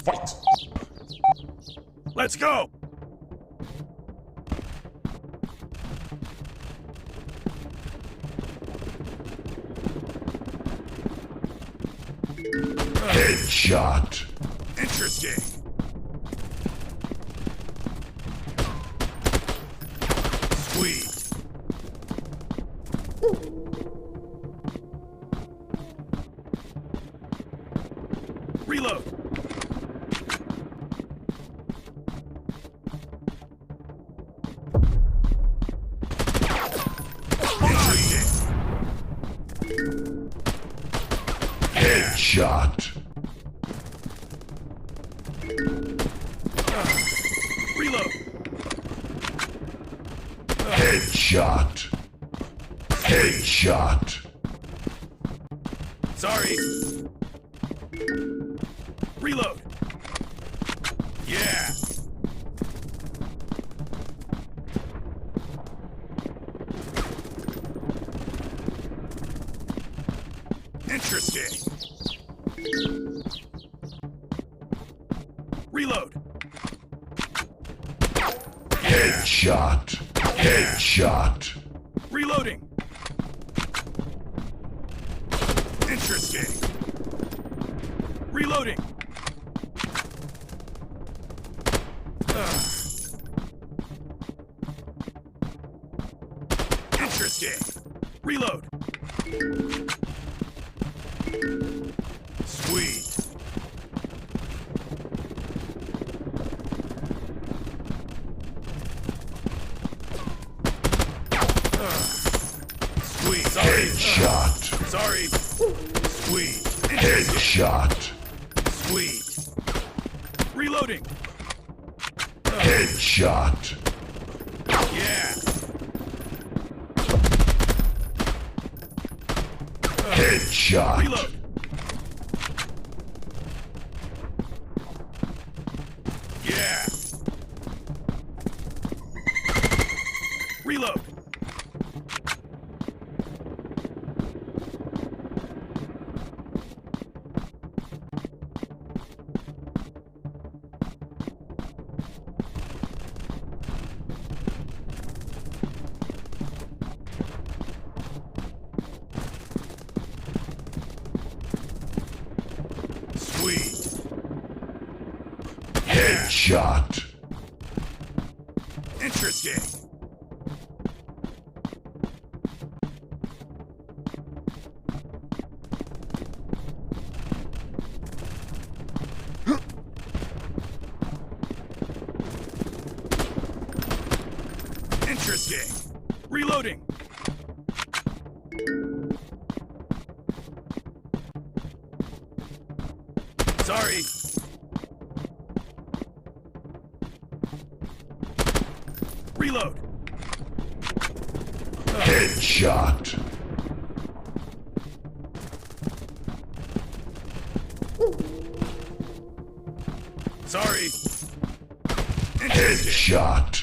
Fight! Let's go! Headshot! Interesting. Sweet. Reload. Headshot! Reload. Headshot! Headshot! Sorry. Reload. Yeah. Interesting. Reload. Headshot! Headshot! Reloading. Interesting. Reloading. Interesting. Reload. Sweet. Sweet. Sorry. Headshot! Sorry. Sweet. Headshot! Sweet. Reloading. Headshot! Yeah. Headshot! Reload. Yeah. Reload. Sweet. Headshot! Interesting. Interesting. Reloading. Sorry. Reload. Headshot! Sorry. Interesting. Headshot!